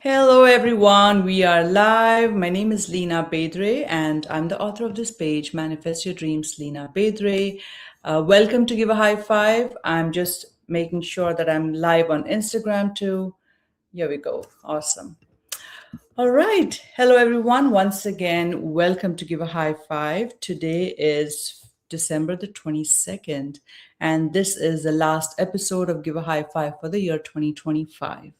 Hello, everyone. We are live. My name is Lena Bedre, and I'm the author of this page, Manifest Your Dreams, Lena Bedre. Welcome to Give a High Five. I'm just making sure that I'm live on Instagram too. Here we go. Awesome. All right. Hello, everyone. Once again, welcome to Give a High Five. Today is December the 22nd, and this is the last episode of Give a High Five for the year 2025.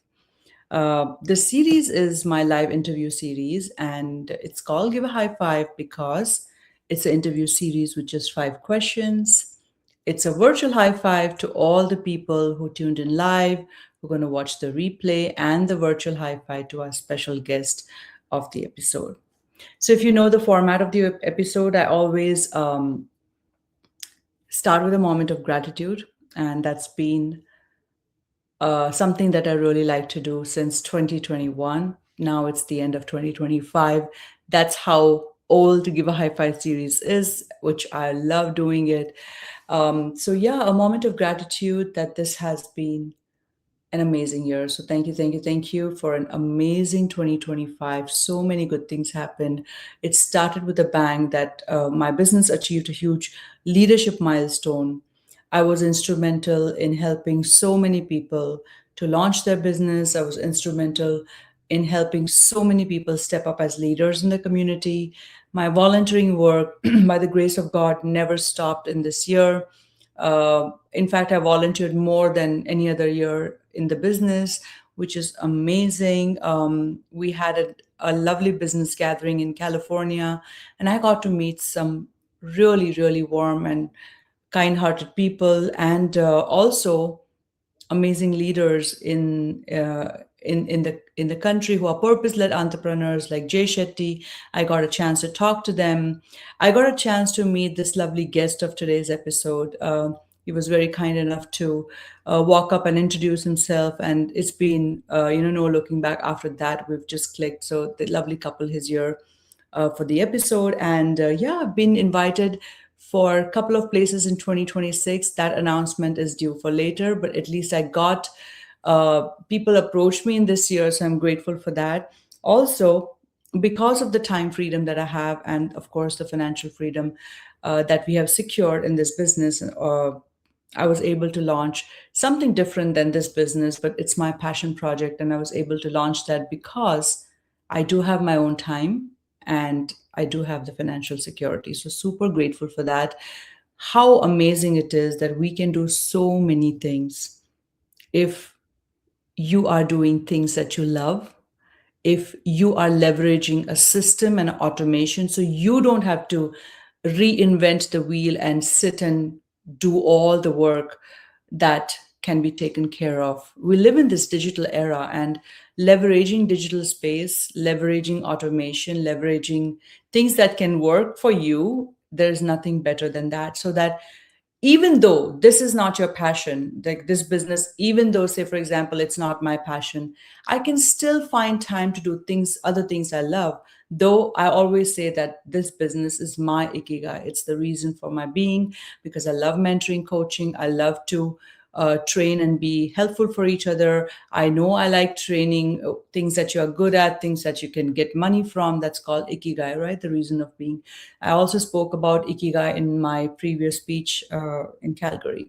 The series is my live interview series, and it's called Give a High Five because it's an interview series with just 5 questions. It's a virtual high five to all the people who tuned in live, who are going to watch the replay, and the virtual high five to our special guest of the episode. So, if you know the format of the episode, I always start with a moment of gratitude, and that's been something that I really like to do since 2021. Now it's the end of 2025. That's how old Give a High Five series is, which I love doing it. Yeah, a moment of gratitude that this has been an amazing year. So thank you, thank you, thank you for an amazing 2025. So many good things happened. It started with a bang that my business achieved a huge leadership milestone. I was instrumental in helping so many people to launch their business. I was instrumental in helping so many people step up as leaders in the community. My volunteering work, by the grace of God, never stopped in this year. In fact, I volunteered more than any other year in the business, which is amazing. We had a lovely business gathering in California, and I got to meet some really, really warm and kind hearted people, and also amazing leaders in the country who are purpose led entrepreneurs like Jay Shetty. I got a chance to talk to them. I got a chance to meet this lovely guest of today's episode. He was very kind enough to walk up and introduce himself, and it's been no looking back after that. We've just clicked. So the lovely couple is here for the episode. And yeah, I've been invited for a couple of places in 2026. That announcement is due for later, but at least I got people approached me in this year, so I'm grateful for that. Also, because of the time freedom that I have, and of course, the financial freedom that we have secured in this business, I was able to launch something different than this business, but it's my passion project. And I was able to launch that because I do have my own time and I do have the financial security. So, super grateful for that. How amazing it is that we can do so many things if you are doing things that you love, if you are leveraging a system and automation so you don't have to reinvent the wheel and sit and do all the work that can be taken care of. We live in this digital era, and leveraging digital space, leveraging automation, leveraging things that can work for you, there's nothing better than that. So that even though this is not your passion, like this business, even though, say, for example, it's not my passion, I can still find time to do things, other things I love. Though I always say that this business is my ikigai, it's the reason for my being, because I love mentoring, coaching. I love to train and be helpful for each other. I know I like training things that you're good at, things that you can get money from. That's called ikigai, right? The reason of being. I also spoke about ikigai in my previous speech in Calgary.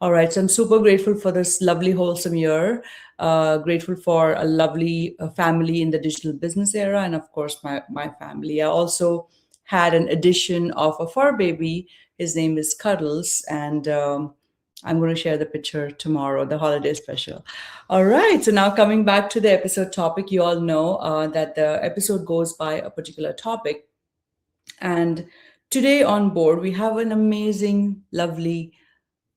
All right, so I'm super grateful for this lovely, wholesome year. Grateful for a lovely family in the digital business era, and of course, my family. I also had an addition of a fur baby. His name is Cuddles, and I'm going to share the picture tomorrow, the holiday special. All right, so now coming back to the episode topic, you all know that the episode goes by a particular topic. And today on board, we have an amazing, lovely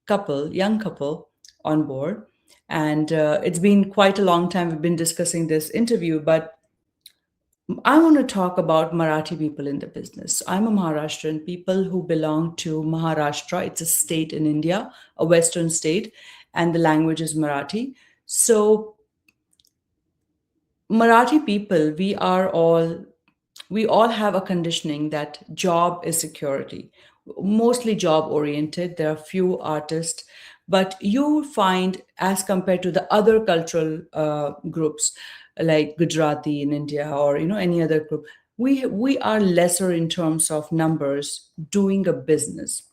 couple, young couple on board. And it's been quite a long time we've been discussing this interview, but I want to talk about Marathi people in the business. I'm a Maharashtrian, people who belong to Maharashtra. It's a state in India, a Western state, and the language is Marathi. So, Marathi people, we all have a conditioning that job is security, mostly job oriented. There are few artists, But you find, as compared to the other cultural groups like Gujarati in India, or any other group, we are lesser in terms of numbers doing a business.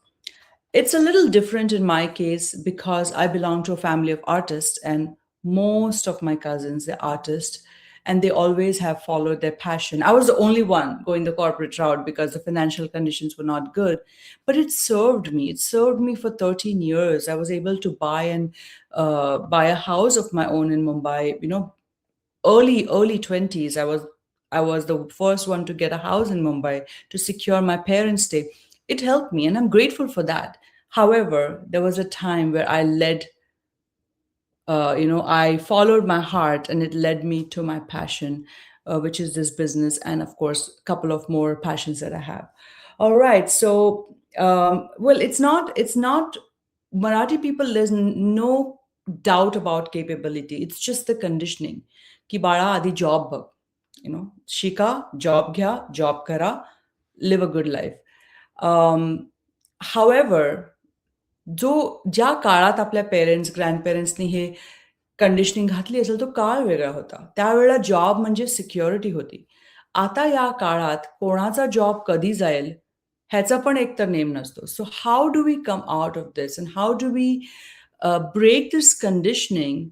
It's a little different in my case because I belong to a family of artists, and most of my cousins, they're artists, and they always have followed their passion. I was the only one going the corporate route because the financial conditions were not good, but it served me. It served me for 13 years. I was able to buy a house of my own in Mumbai. Early 20s. I was the first one to get a house in Mumbai to secure my parents' stay. It helped me, and I'm grateful for that. However, there was a time where I followed my heart, and it led me to my passion, which is this business, and of course, a couple of more passions that I have. All right, so well, it's not Marathi people. There's no doubt about capability. It's just the conditioning. Ki bala adi job bag, shika, job घ्या, job kara, live a good life. However, जो ज्या काळात आपल्या parents ग्रँडपेरेंट्सनी हे conditioning घातली असेल तो काळ वेगळा होता. त्यावेळेला जॉब म्हणजे सिक्युरिटी होती. आता या काळात कोणाचा जॉब कधी जाईल ह्याचा पण एकतर नेम नसतो. So how do we come out of this and how do we break this conditioning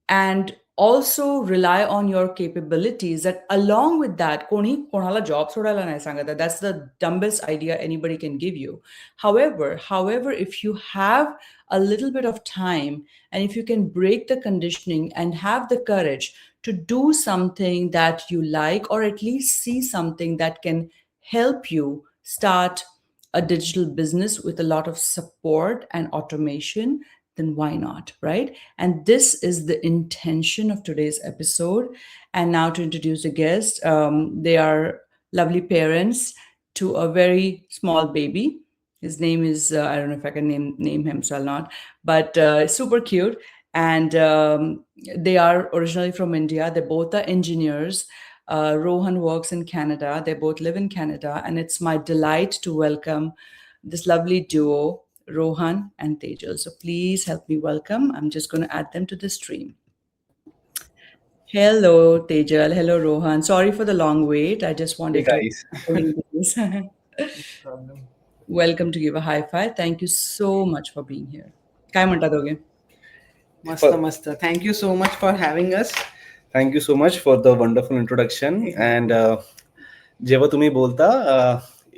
and also rely on your capabilities, that along with that कोणी कोणाला जॉब सोडायला नाही सांगत आहे. That's the dumbest idea anybody can give you. However, if you have a little bit of time, and if you can break the conditioning and have the courage to do something that you like, or at least see something that can help you start a digital business with a lot of support and automation, then why not, right? And this is the intention of today's episode. And now to introduce the guest, they are lovely parents to a very small baby. His name is, I don't know if I can name him, so I'll not, but super cute. And they are originally from India. They both are engineers. Rohan works in Canada. They both live in Canada. And it's my delight to welcome this lovely duo, Rohan and Tejal. So please help me welcome. I'm just going to add them to the stream. Hello, Tejal. Hello, Rohan. Sorry for the long wait. I just wanted Hey guys. to welcome to give a high five. Thank you so much for being here. काय म्हणता दोघे? मस्त. Thank you so much for having us. Thank you so much for the wonderful introduction. And जेव्हा तुम्ही बोलता,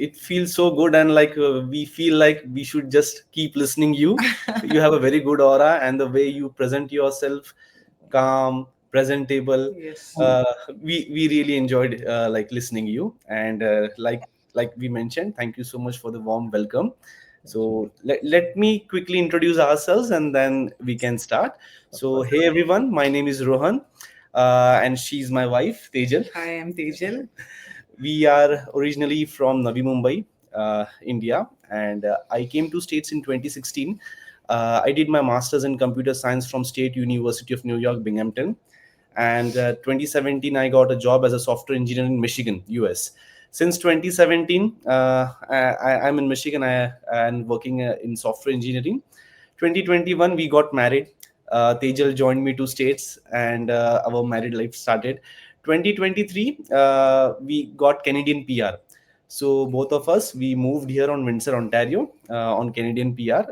it feels so good, and like we feel like we should just keep listening you. You have a very good aura, and the way you present yourself, calm, presentable. Yes. We really enjoyed like listening you, and like we mentioned, thank you so much for the warm welcome. So let me quickly introduce ourselves, and then we can start. So hey everyone, my name is Rohan, and she's my wife, Tejal. Hi, I'm Tejal. We are originally from Navi Mumbai, India, and I came to States in 2016. I did my master's in computer science from State University of New York, Binghamton. And 2017, I got a job as a software engineer in Michigan, US. Since 2017, I'm in Michigan and working in software engineering. 2021, we got married. Tejal joined me to States, and our married life started. 2023, we got Canadian PR. So both of us, we moved here on Windsor, Ontario, on Canadian PR.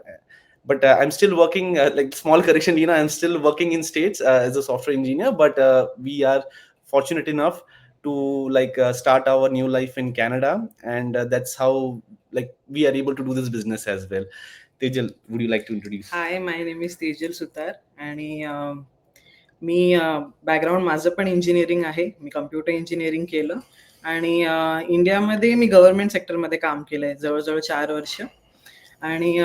But I'm still working, like small correction, I'm still working in States as a software engineer, but we are fortunate enough to like start our new life in Canada. And that's how like we are able to do this business as well. Tejal, would you like to introduce? Hi, my name is Tejal Sutar, आणि मी background माझं पण engineering आहे. मी computer engineering केलं, आणि इंडियामध्ये मी government सेक्टरमध्ये काम केलंय जवळजवळ 4 वर्ष. आणि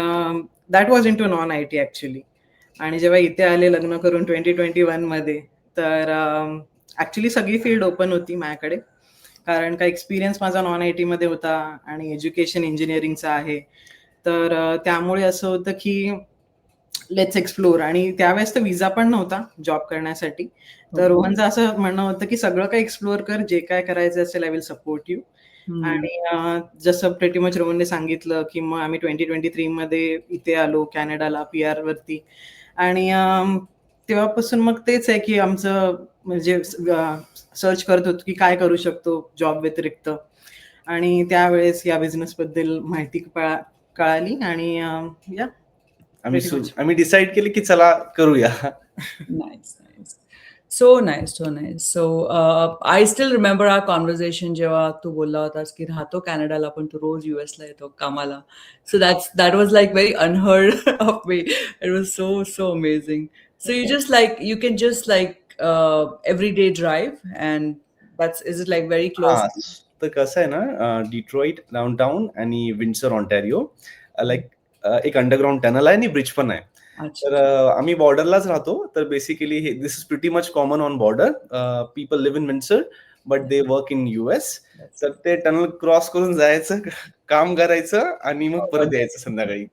that was into non I T actually. आणि जेव्हा इथे आले लग्न करून 2021 मध्ये, तर ॲक्च्युली सगळी फील्ड ओपन होती माझ्याकडे, कारण का एक्सपिरियन्स माझा नॉन आय टीमध्ये होता आणि एज्युकेशन इंजिनिअरिंगचा आहे. तर त्यामुळे असं होतं की लेट्स एक्सप्लोर. आणि त्यावेळेस तर विजा पण नव्हता जॉब करण्यासाठी. तर रोहनचं असं म्हणणं होतं की सगळं काही एक्सप्लोर कर, जे काय करायचं असेल आय विल सपोर्ट यू. हम्म. आणि जसं प्रेटी मच रोहनने सांगितलं की मग आम्ही 2023 मध्ये इथे आलो कॅनडाला PR वरती. आणि तेव्हापासून मग तेच आहे की आमचं म्हणजे सर्च करत होतो की काय करू शकतो जॉब व्यतिरिक्त. आणि त्यावेळेस या बिझनेस बद्दल माहिती कळाली आणि या pretty much. आम्ही डिसाईड केले की चला करूया. Nice, nice. So nice, so nice. So I still remember our conversation जेव्हा तू बोलला होतास की राहतो कॅनडाला पण तू रोज US ला येतो कामाला. So that was like very unheard of me. It was so amazing. So you can just like everyday drive and is it like very close? हा, तर कसं आहे ना, डिट्रॉइट डाउनटाउन आणि विंडसर ऑन्टॅरिओ लाईक एक अंडरग्राउंड टनल आहे आणि bridge पण आहे. अच्छा. तर आम्ही बॉर्डरलाच राहतो. तर basically this is pretty much common on border. People live in Windsor but they work in US. तर ते टनल क्रॉस करून जायचं, काम करायचं आणि मग परत यायचं संध्याकाळी.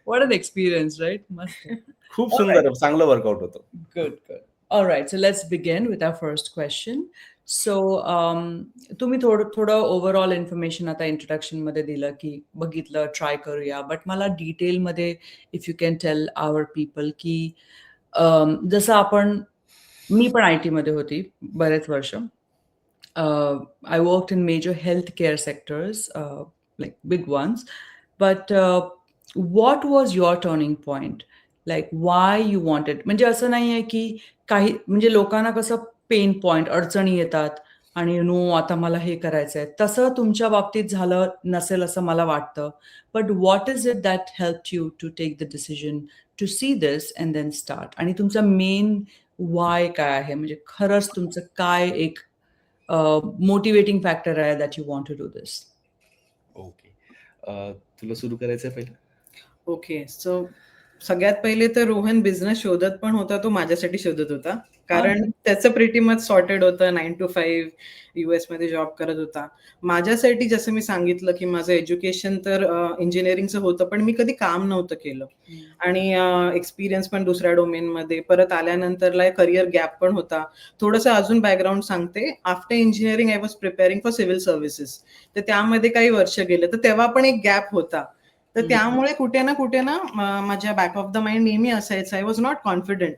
What an experience, right? Must. खूप All सुंदर, चांगलं वर्कआउट होतं. Good, good. All right, so let's begin with our first question. So, तुम्ही थोडं ओव्हरऑल इन्फॉर्मेशन आता इंट्रोडक्शन मध्ये दिलं की बघितलं ट्राय करूया, बट मला डिटेल मध्ये if you can tell our people की जसं मी पण IT मध्ये होती बरेच वर्ष. I worked in major healthcare sectors, like big ones. But what was your turning point? Like why you wanted? म्हणजे असं नाहीये की काही म्हणजे लोकांना कसं पेन पॉइंट अडचणी येतात आणि आता मला हे करायचंय. तसं तुमच्या बाबतीत झालं नसेल असं मला वाटतं. But what is it that help you to take the decision to see this and then start? आणि तुमचा मेन वाय काय आहे? म्हणजे खरंच तुमचं काय एक मोटिवेटिंग फॅक्टर आहे that you want to do this? Okay, तुला सुरू करायचंय पहिलं? ओके, सो सगळ्यात पहिले तर रोहन बिझनेस शोधत पण होता, तो माझ्यासाठी शोधत होता. कारण त्याचं प्रिटी मच सॉर्टेड होतं. 9 to 5 US मध्ये जॉब करत होता. माझ्यासाठी जसं मी सांगितलं की माझं एज्युकेशन तर इंजिनिअरिंगचं होतं, पण मी कधी काम नव्हतं केलं. आणि एक्सपिरियन्स पण दुसऱ्या डोमेनमध्ये. परत आल्यानंतरला करिअर गॅप पण होता. थोडंसं अजून बॅकग्राऊंड सांगते. After engineering I was preparing for civil services. तर त्यामध्ये काही वर्ष गेले. तर तेव्हा पण एक गॅप होता. तर त्यामुळे कुठे ना माझ्या बॅक ऑफ द माइंड नेहमी असायचं, आय वॉज नॉट कॉन्फिडंट.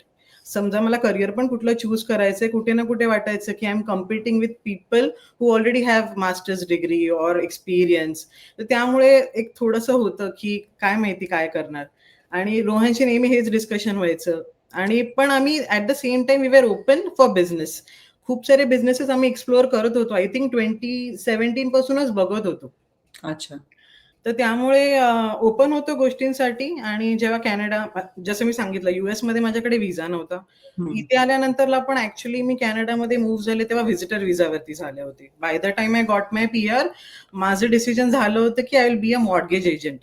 समजा मला करिअर पण कुठलं चूज करायचंय, कुठे ना कुठे वाटायचं की I am competing with people who already have masters degree or experience. तर त्यामुळे एक थोडंसं होतं की काय माहिती काय करणार. आणि रोहनशी नेहमी हेच डिस्कशन व्हायचं. आणि पण आम्ही at the same time we were open for business. खूप सारे बिझनेसेस आम्ही एक्सप्लोअर करत होतो. आय थिंक 2017 पासूनच बघत होतो. अच्छा. तर त्यामुळे ओपन होतो गोष्टींसाठी. आणि जेव्हा कॅनडा, जसं मी सांगितलं US मध्ये माझ्याकडे व्हिसा नव्हता. इथे आल्यानंतरला पण ऍक्च्युली मी कॅनडामध्ये मूव्ह झाले तेव्हा व्हिजिटर व्हिसावरती झाले होते. By the time I got my PR, माझं डिसिजन झालं होतं की I will be a mortgage agent.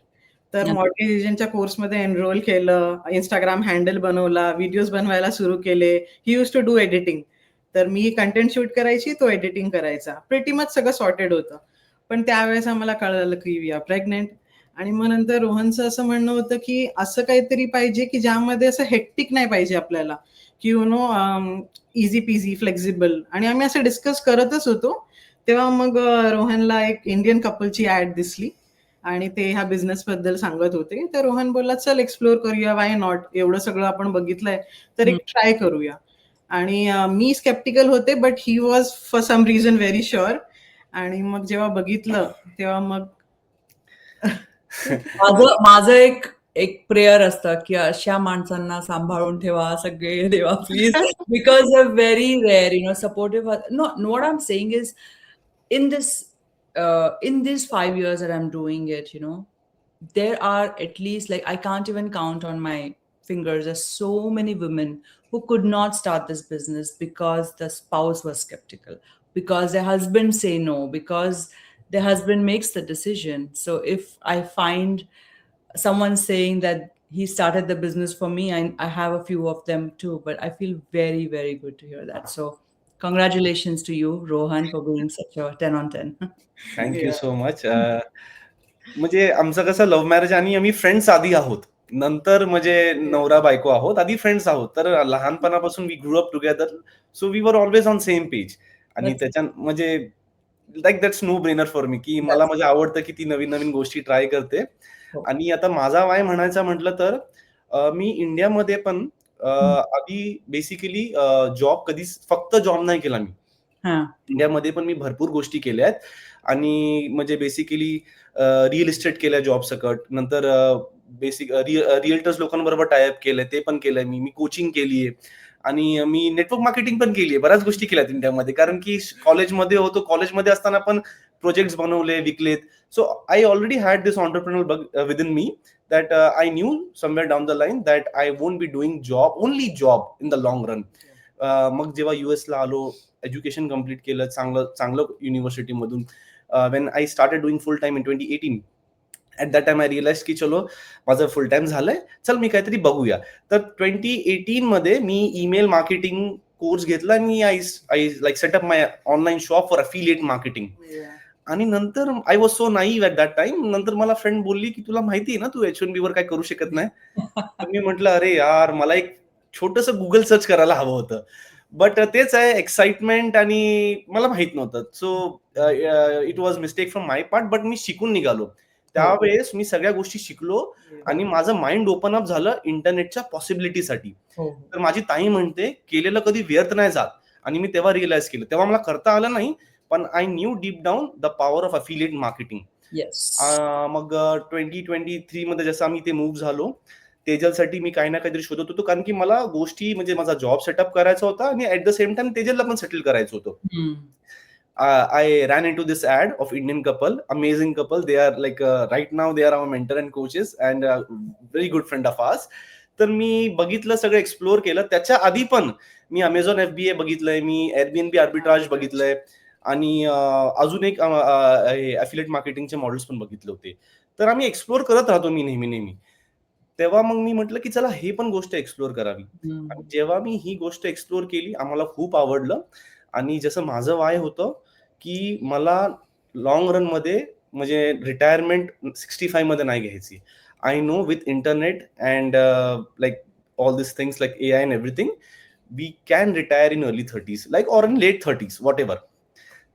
तर मॉर्गेज एजंटच्या कोर्समध्ये एनरोल केलं, इंस्टाग्राम हँडल बनवला, व्हिडिओज बनवायला सुरू केले. ही यूज टू डू एडिटिंग. तर मी कंटेंट शूट करायची, तो एडिटिंग करायचा. प्रिटी मच सगळं सॉर्टेड होतं. पण त्यावेळेस आम्हाला कळलं की वी आर प्रेग्नेंट. आणि मग नंतर रोहनचं असं म्हणणं होतं की असं काहीतरी पाहिजे की ज्यामध्ये असं हेक्टिक नाही पाहिजे आपल्याला, की इझी पीझी फ्लेक्झिबल. आणि आम्ही असं डिस्कस करतच होतो. तेव्हा मग रोहनला एक इंडियन कपलची ऍड दिसली आणि ते ह्या बिझनेस बद्दल सांगत होते. तर रोहन बोलला चल एक्सप्लोर करूया, वाय नॉट, एवढं सगळं आपण बघितलंय तर एक ट्राय करूया. आणि मी स्केप्टिकल होते but he was for some reason very sure. आणि मग जेव्हा बघितलं तेव्हा मग माझं एक प्रेयर असतं की अशा माणसांना सांभाळून ठेवा सगळे देवा please, because a very rare supportive. Know what I am saying is in these 5 years that I'm doing it, there are at least, like, I can't even count on my fingers. There's so many women who could not start this business because the spouse was skeptical, because their husband say no, because their husband makes the decision. So if I find someone saying that he started the business for me, I have a few of them too, but I feel very, very good to hear that. So congratulations to you, Rohan, for being such a 10 on 10. Thank you so much. म्हणजे आमचं कसं love marriage आणि आम्ही friends आधी आहोत, नंतर म्हणजे नवरा बायको आहोत. आधी फ्रेंड्स आहोत. तर लहानपणापासून we grew up together, so we were always on same page. आणि त्याच्या म्हणजे like that's no brainer for me, की मला माझं आवडतं की ती नवीन नवीन गोष्टी ट्राय करते. हो. आणि आता माझा वाय म्हणायचा म्हटलं तर मी इंडियामध्ये पण आधी बेसिकली जॉब कधीच फक्त जॉब नाही केला मी. हा. इंडियामध्ये पण मी भरपूर गोष्टी केल्या आहेत. आणि म्हणजे बेसिकली रिअल इस्टेट केल्या जॉब सकट. नंतर बेसिक रिअल्टर्स लोकांबरोबर टायअप केलंय, ते पण केलंय मी. मी कोचिंग केलीये आणि मी नेटवर्क मार्केटिंग पण केलीये. बऱ्याच गोष्टी केल्यात इंडियामध्ये, कारण की कॉलेजमध्ये होतो. कॉलेजमध्ये असताना पण प्रोजेक्ट्स बनवले, विकलेत. So I already had this entrepreneur bug within me, that I knew somewhere down the line that I won't be doing only job in the long run. मग जेव्हा US ला आलो, एज्युकेशन कम्प्लीट केलं चांगलं युनिव्हर्सिटीमधून, when I started doing full time in 2018, at that time I realized की चलो माझं फुल time झालंय, चल मी काहीतरी बघूया. तर 2018 मध्ये मी ईमेल मार्केटिंग कोर्स घेतला आणि I like setup my online shop for affiliate marketing. आणि नंतर I was so naive at that time. नंतर मला फ्रेंड बोलली की तुला माहिती आहे ना तू H1B वर काय करू शकत नाही. तर मी म्हटलं अरे यार, मला एक छोटंसं गुगल सर्च करायला हवं होतं. बट तेच आहे, एक्साइटमेंट आणि मला माहित नव्हतं. So it was mistake from my part, but मी शिकून निघालो. त्यावेळेस मी सगळ्या गोष्टी शिकलो आणि माझं माइंड ओपन अप झालं इंटरनेटच्या पॉसिबिलिटीसाठी. तर माझी ताई म्हणते केलेलं कधी व्यर्थ नाही जात. आणि मी तेव्हा रिअलाइज केलं. तेव्हा मला करता आलं नाही, पण I new deep down the power of affiliate marketing. मग 2023 मध्ये जसं आम्ही ते मूव्ह झालो, तेजलसाठी मी काही ना काहीतरी शोधत होतो, कारण की मला गोष्टी म्हणजे माझा जॉब सेटअप करायचा होता आणि ऍट द सेम टाइम तेजलला पण सेटल करायचं होतं. I ran into this ad of Indian couple, amazing couple. They are like right now they are our mentor and coaches and very good friend of ours. तर मी बघितलं, सगळं explore केलं. त्याच्या आधी पण मी Amazon FBA बघितलंय, मी Airbnb आर्बिट्राज बघितलंय आणि अजून एक अफिलिएट मार्केटिंगचे मॉडेल्स पण बघितले होते. तर आम्ही एक्सप्लोर करत राहतो मी नेहमी. तेव्हा मग मी म्हटलं की चला हे पण गोष्ट एक्सप्लोर करावी. आणि जेव्हा मी ही गोष्ट एक्सप्लोर केली, आम्हाला खूप आवडलं. आणि जसं माझं वाय होतं की मला लॉंग रन मध्ये म्हणजे रिटायरमेंट 65 मध्ये नाही घ्यायची. I know with internet and like all this things like AI and everything, we can retire in early 30s like or in late 30s whatever.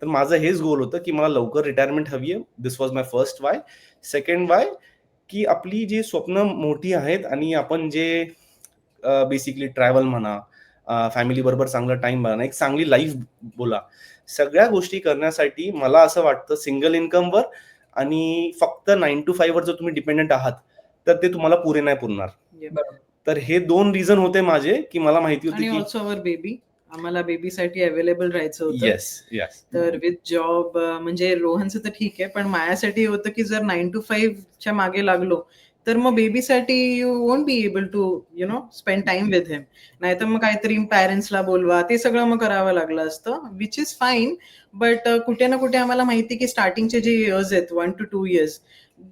तर माझं हेच गोल होतं की मला लवकर रिटायरमेंट हवी आहे. This was my first why. Second why की आपली जी स्वप्न मोठी आहेत आणि आपण जे बेसिकली ट्रॅव्हल म्हणा, फॅमिली बरोबर चांगला टाइम म्हणा, एक चांगली लाईफ बोला, सगळ्या गोष्टी करण्यासाठी मला असं वाटतं सिंगल इन्कमवर आणि फक्त 9 to 5 वर जर तुम्ही डिपेंडेंट आहात तर ते तुम्हाला पुरे नाही पुरणार. तर हे 2 रिझन होते माझे की मला माहिती होती की ऑल्सो अवर बेबी, आम्हाला बेबीसाठी अवेलेबल राहायचं होतं. येस. तर विथ जॉब म्हणजे रोहनचं तर ठीक आहे, पण माझ्यासाठी होतं की जर 9 to 5 च्या मागे लागलो तर मग बेबीसाठी you won't be able to spend time with him. नाहीतर मग काहीतरी पॅरेंट्सला बोलवा, ते सगळं मग करावं लागलं असतं, विच इज फाईन. बट कुठे ना कुठे आम्हाला माहिती की स्टार्टिंगचे जे इयर्स आहेत 1 to 2 years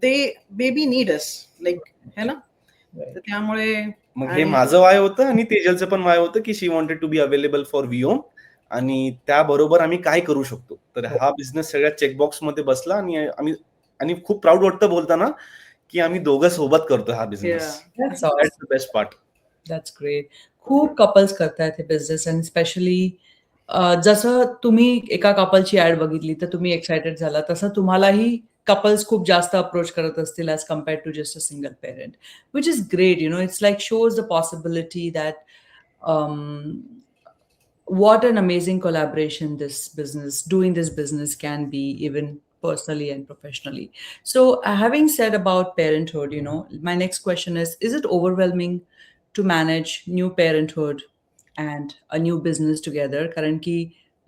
they baby need us, like है ना. तर त्यामुळे मग हे माझं वाय होतं आणि तेजलचं पण वाय होतं की she wanted to be available for Vyom आणि त्याबरोबर आम्ही काय करू शकतो. तर हा बिझनेस सगळ्या चेकबॉक्स मध्ये बसला आणि खूप प्राऊड वाटतं बोलताना की आम्ही दोघं सोबत करतो हा business. That's awesome. That's the best part. That's great. खूप कपल्स करतायत हे बिझनेस आणि स्पेशली जसं तुम्ही एका कपलची ऍड बघितली तर तुम्ही एक्साइटेड झाला, तसं तुम्हालाही कपल्स खूप जास्त अप्रोच करत असतील as compared to just a single parent, which is great. It's like shows the possibility that what an amazing collaboration doing this business can be, even personally and professionally. So having said about parenthood, my next question is it overwhelming to manage new parenthood and a new business together? कारण की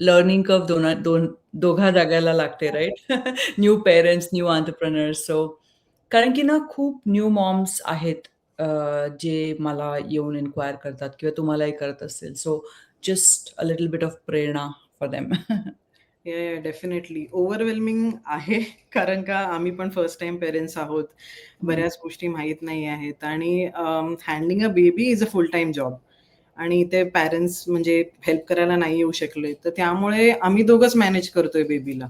learning curve दोघा जागायला लागते, right? New parents, new entrepreneurs. So कारण की ना खूप new moms आहेत जे मला येऊन इन्क्वायर करतात किंवा तुम्हालाही करत असतील. So just a little bit of prerna for them. Definitely overwhelming आहे, कारण का आम्ही पण फर्स्ट टाइम पेरेंट्स आहोत, बऱ्याच गोष्टी माहीत नाही आहेत आणि handling a baby is a full time job आणि ते पॅरेंट्स म्हणजे हेल्प करायला नाही येऊ शकले, तर त्यामुळे आम्ही दोघंच मॅनेज करतोय बेबीला.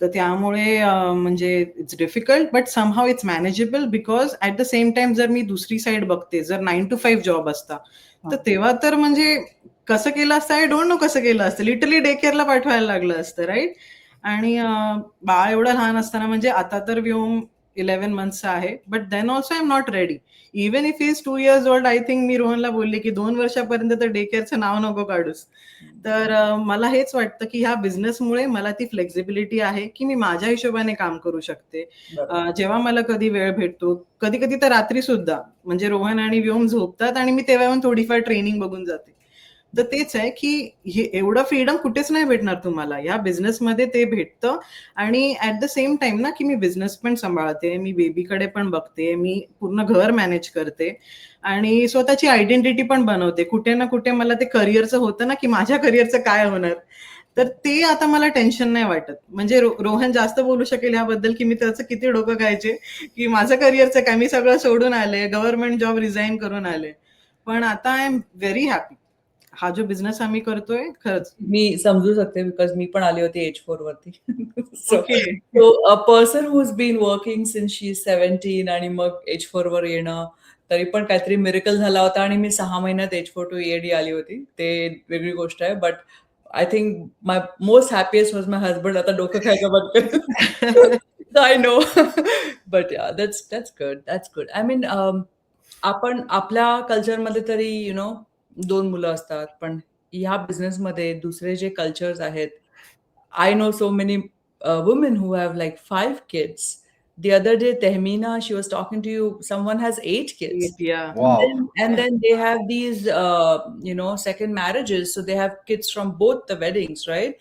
तर त्यामुळे म्हणजे it's difficult but somehow it's manageable, because at the same time जर मी दुसरी साईड बघते, जर 9 to 5 जॉब असता तर तेव्हा तर म्हणजे कसं केलं असतं, आय डोंट नो कसं केलं असतं, लिटरली डे केअरला पाठवायला लागलं असतं, राईट. आणि बाळ एवढं लहान असताना, म्हणजे आता तर व्योम 11 मंथचा आहे, but then also I am not ready. Even if is 2 years old, I think मी रोहनला बोलले की 2 वर्षापर्यंत तर डे केअरचं नाव नको काढूस. तर मला हेच वाटतं की ह्या बिझनेसमुळे मला ती फ्लेक्झिबिलिटी आहे की मी माझ्या हिशोबाने काम करू शकते. जेव्हा मला कधी वेळ भेटतो, कधी कधी तर रात्री सुद्धा, म्हणजे रोहन आणि व्योम झोपतात आणि मी तेव्हा येऊन थोडीफार ट्रेनिंग बघून जाते. तर तेच आहे की हे एवढं फ्रीडम कुठेच नाही भेटणार तुम्हाला, या बिझनेसमध्ये ते भेटतं. आणि ऍट द सेम टाइम ना, की मी बिझनेस पण सांभाळते, मी बेबीकडे पण बघते, मी पूर्ण घर मॅनेज करते आणि स्वतःची आयडेंटिटी पण बनवते. कुठे ना कुठे मला ते करिअरचं होतं ना, की माझ्या करिअरचं काय होणार, तर ते आता मला टेन्शन नाही वाटत. म्हणजे रोहन जास्त बोलू शकेल याबद्दल की मी त्याचं किती डोकं खायचे की माझं करिअरचं काय, मी सगळं सोडून आले, गव्हर्नमेंट जॉब रिझाईन करून आले. पण आता आय एम व्हेरी हॅपी. हा जो बिझनेस आम्ही करतोय, खरंच. मी समजू शकते बिकॉज मी पण आली होती H4 वरती. Okay. So a person who is been working since she is 17 आणि मग H4 वर येणं, तरी पण काहीतरी मिरेकल झाला होता आणि मी 6 महिन्यात H4 to EAD आली होती. ते वेगळी गोष्ट आहे. But I think my most happiest was my husband. आता डोकं खायचं बंद कर. I know. बट या that's good. That's good. I mean आपण आपल्या कल्चरमध्ये तरी दोन मुलं असतात, पण ह्या बिझनेसमध्ये दुसरे जे कल्चर्स आहेत, I know so many women who have like 5 kids. The other day, Tehmina, she was talking to you. Someone has 8 kids, या. and wow. then they have these second marriages. So they have kids from both the weddings, right?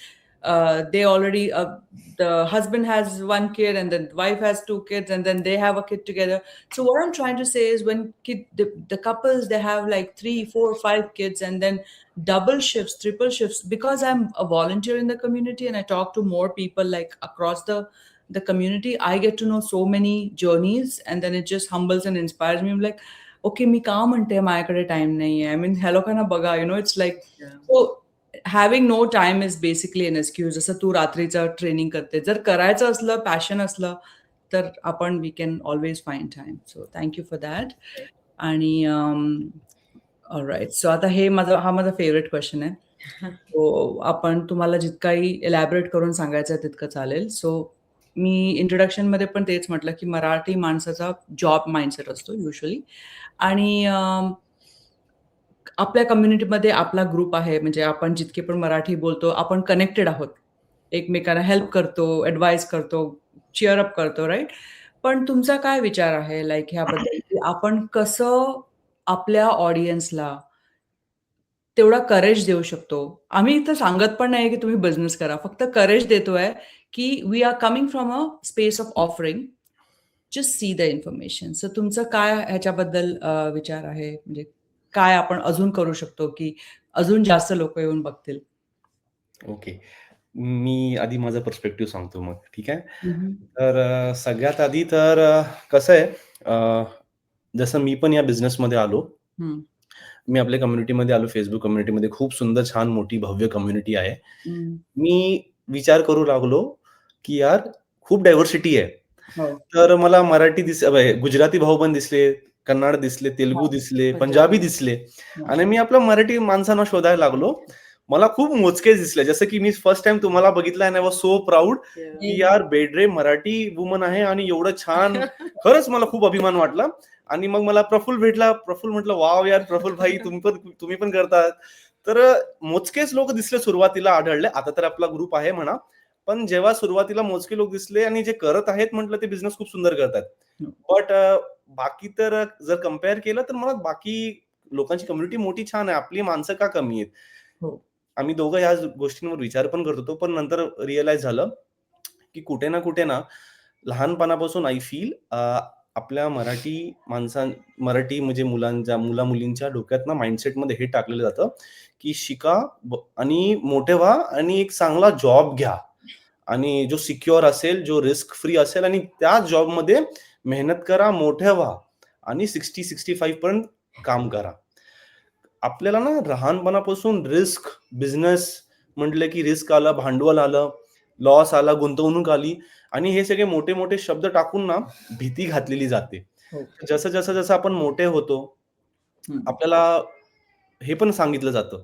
They already the husband has 1 kid, and then the wife has 2 kids, and then they have a kid together. So what I'm trying to say is, when the couples, they have like 3, 4, 5 kids, and then double shifts, triple shifts, because I'm a volunteer in the community and I talk to more people like across the community. I get to know so many journeys, and then it just humbles and inspires me. I'm like, okay, मी का म्हणते माझ्याकडे time नाहीये. I mean, ह्या लोकांना बघा, it's like, so having no time is basically an excuse. जसं तू रात्रीचं training करते, जर करायचं असलं, पॅशन असलं, तर आपण we can always find time. So thank you for that. आणि ऑलराईट. सो आता हा माझा फेवरेट क्वेश्चन आहे. सो आपण तुम्हाला जितकाही एलॅबरेट करून सांगायचं आहे तितकं चालेल. सो मी इंट्रोडक्शनमध्ये पण तेच म्हटलं की मराठी माणसाचा जॉब माइंडसेट असतो युजली, आणि आपल्या कम्युनिटीमध्ये आपला ग्रुप आहे, म्हणजे आपण जितके पण मराठी बोलतो, आपण कनेक्टेड आहोत, एकमेकांना हेल्प करतो, ॲडवाइस करतो, चिअरअप करतो, राईट? पण तुमचा काय विचार आहे लाईक ह्याबद्दल, की आपण कसं आपल्या ऑडियन्सला तेवढा करेज देऊ शकतो? आम्ही इथं सांगत पण नाही की तुम्ही बिझनेस करा, फक्त करेज देतोय की we are coming from a space of offering, just see the information. So तुमचं काय ह्याच्याबद्दल विचार आहे? म्हणजे काय आपण अजून करू शकतो की अजून जास्त लोक येऊन बघतील? ओके. मी आधी माझा पर्स्पेक्टिव्ह सांगतो मग, ठीक आहे? हम्म. तर सगळ्यात आधी तर कसं आहे, जसं मी पण या बिझनेसमध्ये आलो, हम्म. मी आपल्या कम्युनिटीमध्ये आलो, फेसबुक कम्युनिटीमध्ये खूप सुंदर, छान, मोठी, भव्य कम्युनिटी आहे. हम्म. मी विचार करू लागलो की यार खूप डायव्हर्सिटी आहे. हो. तर मला मराठी गुजराती भाऊ पण दिसले, कन्नड दिसले, तेलुगू दिसले, पंजाबी दिसले, आणि मी आपल्या मराठी माणसांना शोधायला लागलो. मला खूप मोजकेच दिसले. जसं की मी फर्स्ट टाइम तुम्हाला बघितलं आणि आय वॉज सो प्राऊड की यार बेड्रे मराठी वुमन आहे आणि एवढं छान. खरंच मला खूप अभिमान वाटला. आणि मग मला प्रफुल भेटला. प्रफुल म्हटलं, वाव यार प्रफुल भाई, तुम्ही पण करतात. तर मोजकेच लोक दिसले सुरुवातीला, आढळले. आता तर आपला ग्रुप आहे म्हणा, पण जेव्हा सुरुवातीला मोजके लोक दिसले आणि जे करत आहेत म्हटलं, ते बिझनेस खूप सुंदर करतात. बट बाकी तर जर कम्पेअर केलं तर मला बाकी लोकांची कम्युनिटी मोठी छान आहे. आपली माणसं का कमी आहेत? हो. आम्ही दोघं या गोष्टींवर विचार पण करत होतो, पण नंतर रिअलाइज झालं की कुठे ना लहानपणापासून आय फील आपल्या मराठी म्हणजे मुला मुलींच्या डोक्यात ना माइंडसेटमध्ये हे टाकलेलं जातं की शिका आणि मोठे व्हा आणि एक चांगला जॉब घ्या, आणि जो सिक्युअर असेल, जो रिस्क फ्री असेल, आणि त्या जॉबमध्ये मेहनत करा, मोठे व्हा आणि 60-65 पर्यंत काम करा. आपल्याला ना लहानपणापासून रिस्क, बिझनेस म्हटलं की रिस्क आलं, भांडवल आलं, लॉस आला, गुंतवणूक आली, आणि हे सगळे मोठे मोठे शब्द टाकून ना भीती घातलेली जाते. हो. जसं आपण मोठे होतो, हम्म. आपल्याला हे पण सांगितलं जातं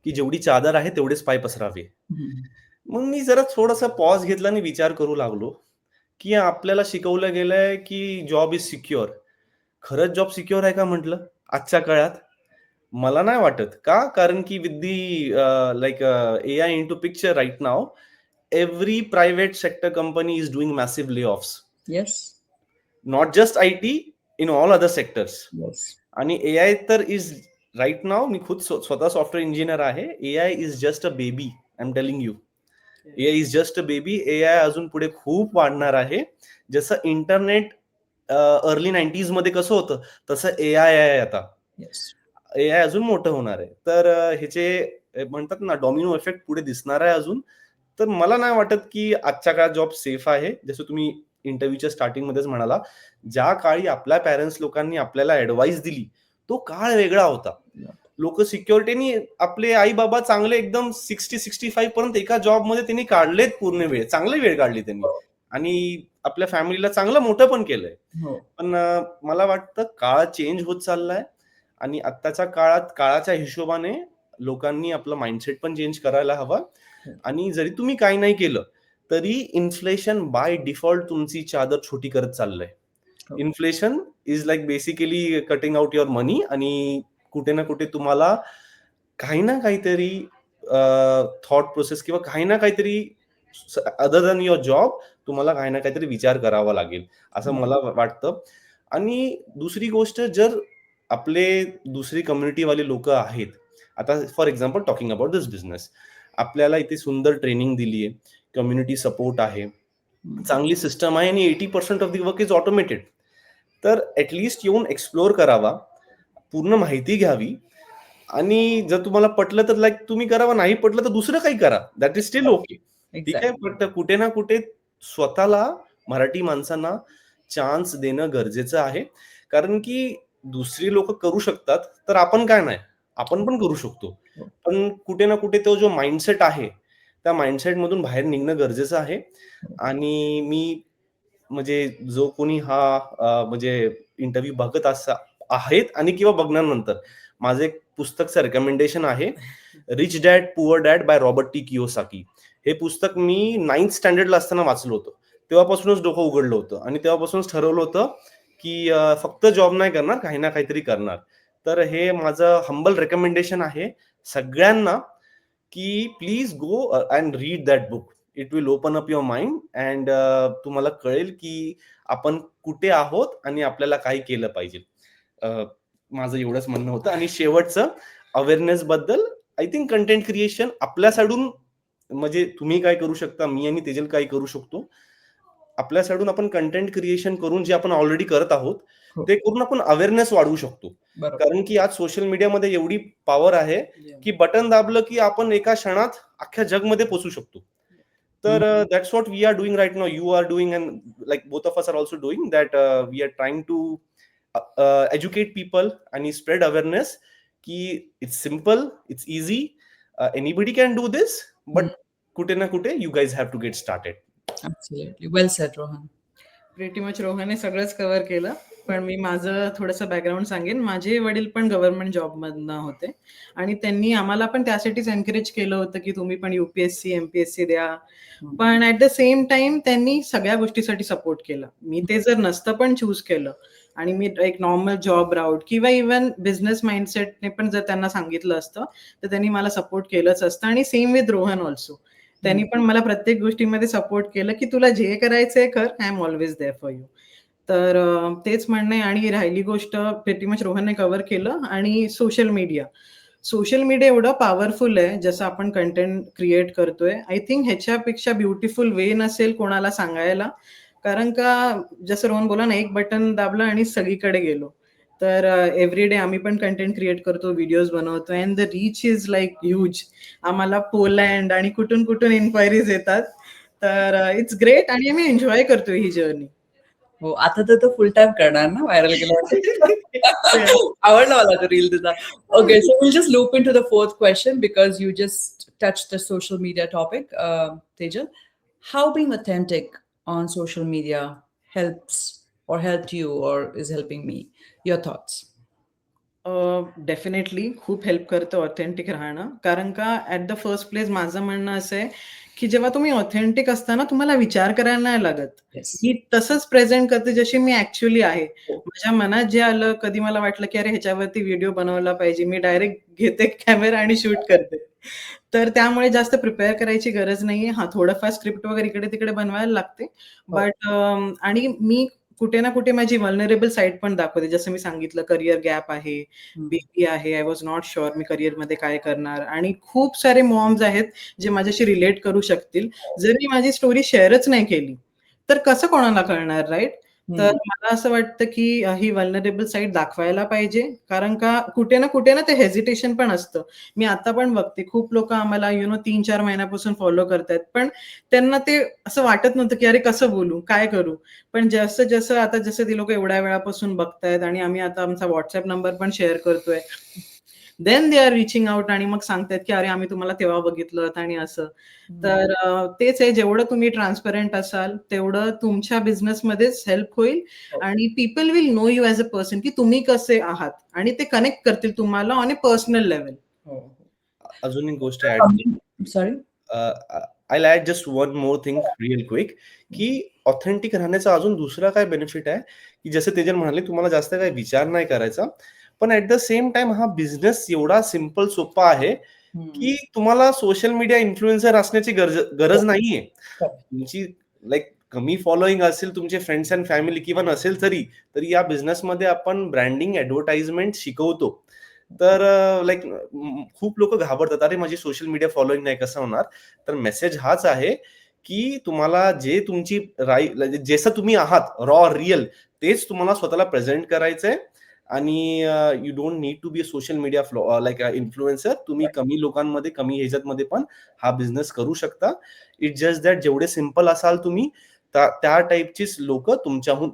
की जेवढी चादर आहे तेवढेच पाय पसरावे. हम्म. मग मी जरा थोडासा पॉज घेतला आणि विचार करू लागलो, की आपल्याला शिकवलं गेलंय की जॉब इज सिक्युअर. खरंच जॉब सिक्युअर आहे का म्हटलं आजच्या काळात? मला नाही वाटत. का? कारण की with the like AI into picture right now, every private sector company is doing massive layoffs. Yes. Not just IT, in all other sectors. Yes. आणि एआय तर इज राईट नाव, मी खुद स्वतः सॉफ्टवेअर इंजिनियर आहे. AI is just a baby, I am telling you. AI is just a baby. AI अजून पुढे खूप वाढणार आहे. जसं इंटरनेट अर्ली 90s मध्ये कसं होतं, तसं एआय आहे आता. Yes. एआय अजून मोठं होणार आहे. तर ह्याचे म्हणतात ना डॉमिनो इफेक्ट पुढे दिसणार आहे अजून. तर मला नाही वाटत की आजच्या काळात जॉब सेफ आहे. जसं तुम्ही इंटरव्ह्यूच्या स्टार्टिंग मध्येच म्हणाला, ज्या काळी आपल्या पॅरेंट्स लोकांनी आपल्याला ऍडवाइस दिली, तो काळ वेगळा होता. लोक सिक्युरिटीनी आपले आई बाबा चांगले एकदम 60-65 पर्यंत एका जॉब मध्ये त्यांनी काढलेत पूर्ण वेळ, चांगली वेळ काढली त्यांनी आणि आपल्या फॅमिलीला चांगलं मोठं पण केलंय. हो. पण मला वाटतं काळ चेंज होत चाललाय आणि आत्ताच्या काळात काळाच्या हिशोबाने लोकांनी आपलं माइंडसेट पण चेंज करायला हवा. आणि जरी तुम्ही काही नाही केलं तरी इन्फ्लेशन बाय डिफॉल्ट तुमची चादर छोटी करत चाललंय. Inflation is like basically cutting out your money आणि कुठे ना कुठे तुम्हाला काही ना काहीतरी थॉट प्रोसेस किंवा काही ना काहीतरी अदर दॅन युअर जॉब तुम्हाला काही ना काहीतरी विचार करावा लागेल असं मला वाटतं. आणि दुसरी गोष्ट, जर आपले दुसरी कम्युनिटीवाले लोक आहेत, आता for example talking about this business, आपल्याला इथे सुंदर ट्रेनिंग दिली आहे, कम्युनिटी सपोर्ट आहे, चांगली सिस्टम आहे आणि 80% of the work is automated. तर ऍटलिस्ट येऊन एक्सप्लोर करावा, पूर्ण माहिती घ्यावी आणि जर तुम्हाला पटलं तर लाईक तुम्ही करावं, नाही पटलं तर दुसरं काही करा, दॅट इज स्टील ओके. ठीक आहे. बट कुठे ना कुठे स्वतःला, मराठी माणसांना चान्स देणं गरजेचं आहे. कारण की दुसरी लोक करू शकतात तर आपण काय नाही, आपण पण करू शकतो. पण कुठे ना कुठे तो जो माइंडसेट आहे त्या माइंडसेट मधून बाहेर निघणं गरजेचं आहे. आणि मी म्हणजे जो कोणी हा म्हणजे इंटरव्ह्यू बघत आहेत आणि किंवा बघण्यानंतर माझं एक पुस्तकचं रेकमेंडेशन आहे, rich dad poor dad by Robert T Kiyosaki. हे पुस्तक मी 9th स्टँडर्डला असताना वाचलं होतं. तेव्हापासूनच डोकं उघडलं होतं आणि तेव्हापासूनच ठरवलं होतं की फक्त जॉब नाही करणार, काही ना काहीतरी करणार. तर हे माझं हंबल रेकमेंडेशन आहे सगळ्यांना की please go and read that book. It will open up your mind and तुम्हाला कळेल की आपण कुठे आहोत आणि आपल्याला काय केलं पाहिजे. माझं एवढंच म्हणणं होतं. आणि शेवटचं अवेअरनेस बद्दल, आय थिंक कंटेंट क्रिएशन आपल्या साईडून, म्हणजे तुम्ही काय करू शकता, मी आणि तेजल काय करू शकतो, आपल्या साईडून आपण कंटेंट क्रिएशन करून जे आपण ऑलरेडी करत आहोत ते करून आपण अवेअरनेस वाढवू शकतो. कारण की आज सोशल मीडियामध्ये एवढी पॉवर आहे की बटन दाबलं की आपण एका क्षणात अख्ख्या जगमध्ये पोहोचू शकतो. तर that's what we are doing right now, you are doing and like both of us are also doing that. We are trying to educate people and spread awareness ki it's simple, it's easy, anybody can do this, but kute na kute you guys have to get started. Absolutely well said, Rohan. Pretty much रोहनने सगळंच cover केलं. पण मी माझं थोडंसं background सांगेन. माझे वडील पण गव्हर्नमेंट जॉबमधनं होते आणि त्यांनी आम्हाला पण त्यासाठीच एनकरेज केलं होतं की तुम्ही पण UPSC MPSC द्या. पण ऍट द सेम टाइम त्यांनी सगळ्या गोष्टीसाठी सपोर्ट केला. मी ते जर नसतं पण चूज केलं आणि मी एक नॉर्मल जॉब राऊट किंवा इव्हन बिझनेस माइंडसेटने पण जर त्यांना सांगितलं असतं तर त्यांनी मला सपोर्ट केलंच असतं. आणि सेम विथ रोहन ऑल्सो, त्यांनी पण मला प्रत्येक गोष्टीमध्ये सपोर्ट केलं की तुला जे करायचंय कर, I am always there for you. तर तेच म्हणणं आहे. आणि राहिली गोष्ट प्रिटी मच रोहनने कव्हर केलं. आणि सोशल मीडिया एवढं पॉवरफुल आहे, जसं आपण कंटेंट क्रिएट करतोय. आय थिंक ह्याच्यापेक्षा ब्युटिफुल वे नसेल कोणाला सांगायला. कारण का जसं रोहन बोला ना, एक बटन दाबलं आणि सगळीकडे गेलो. तर एव्हरी डे आम्ही पण कंटेंट क्रिएट करतो, व्हिडिओज बनवतो and the reach is like huge. आम्हाला पोलँड आणि कुठून कुठून इन्क्वायरीज येतात. तर इट्स ग्रेट आणि आम्ही एन्जॉय करतोय ही जर्नी. हो, आता तर तो फुल टाइम करणार ना व्हायरल केल्यावर. आवडला मला तो रील तुझा. Okay, so will just loop into the fourth question because you just touched the social media topic. Tejal, how being authentic on social media helps or helped you or is helping me? Your thoughts? Definitely खूप help करतं authentic राहणं. कारण का at the first place माझं म्हणणं असं आहे, की जेव्हा तुम्ही ऑथेंटिक असता ना, तुम्हाला विचार करायला नाही लागत. येस. मी तसंच प्रेझेंट करते जशी मी ॲक्चुअली आहे. हो. माझ्या मनात जे आलं, कधी मला वाटलं, की अरे ह्याच्यावरती व्हिडिओ बनवला पाहिजे. मी डायरेक्ट घेते कॅमेरा आणि शूट करते. तर त्यामुळे जास्त प्रिपेअर करायची गरज नाहीये. हां, थोडंफार स्क्रिप्ट वगैरे इकडे-तिकडे बनवायला लागते. हो. बट आणि मी कुठे ना कुठे माझी व्हल्नरेबल साइड पण दाखवते. जसं मी सांगितलं करियर गॅप आहे, हं. बेबी आहे, आय वॉज नॉट शुअर मी करियरमध्ये काय करणार आणि खूप सारे मॉम्स आहेत, जे माझ्याशी रिलेट करू शकतील. जर मी माझी स्टोरी शेअरच नाही केली, तर कसं कोणाला कळणार, राइट? तर हं. मला असं वाटतं, की ही व्हल्नरेबल साइड दाखवायला पाहिजे. कारण का कुठे ना ते हेजिटेशन पण असतं. मी आता पण बघते खूप लोकं आम्हाला 3-4 महिन्यापासून फॉलो करतायत. पण त्यांना ते असं वाटत नव्हतं, की अरे कसं बोलू? काय करू? पण जसं आता जसं ती लोकं एवढ्या वेळापासून बघतायत आणि आम्ही आता आमचा WhatsApp नंबर पण शेअर करतोय. Then they are reaching out आणि मग सांगतायत, की "अरे, आम्ही तुम्हाला तेव्हा बघितलत" आणि असं. हं. तर तेच आहे जेवढं तुम्ही ट्रान्सपरंट असाल, तेवढं तुमच्या बिझनेसमध्येच हेल्प होईल हो. आणि people will know you as a person, की तुम्ही कसे आहात आणि ते कनेक्ट करतील तुम्हाला ऑन अ पर्सनल लेव्हल. हो, हो. अजून एक गोष्ट तुमचं add sorry? I add just one more thing real quick, की ऑथेंटिक राहण्याचा अजून दुसरा काय बेनिफिट आहे, की जसं तेजल म्हणाले तुम्हाला जास्त काही विचार नाही करायचा. पण ॲट द सेम टाईम हा बिझनेस एवढा सिंपल सोपा आहे, हं. की तुम्हाला सोशल मीडिया इन्फ्लुएन्सर असण्याची गरज हो, गरज नाहीये. हो. तुमची लाइक कमी फॉलोइंग असेल तुमचे फ्रेंड्स अँड फॅमिली किंवा नसेल तरी या बिझनेसमध्ये आपण ब्रँडिंग, ॲडव्हर्टाइजमेंट शिकवतो. तर लाइक खूप लोकं घाबरतात, "अरे, माझी सोशल मीडिया फॉलोइंग नाही, कसं होणार?" तर मेसेज हाच आहे, की तुम्हाला जे तुमची जसं तुम्ही आहात, रॉ, रिअल तेच तुम्हाला स्वतःला प्रेझेंट करायचंय आणि you don't need to be a social media like influencer. तुम्ही कमी लोकांमध्ये, कमी ह्याच्यामध्ये पण हा बिझनेस करू शकता. इट्स जस्ट दॅट जेवढे सिंपल असाल तुम्ही, त्या टाइपचीच लोकं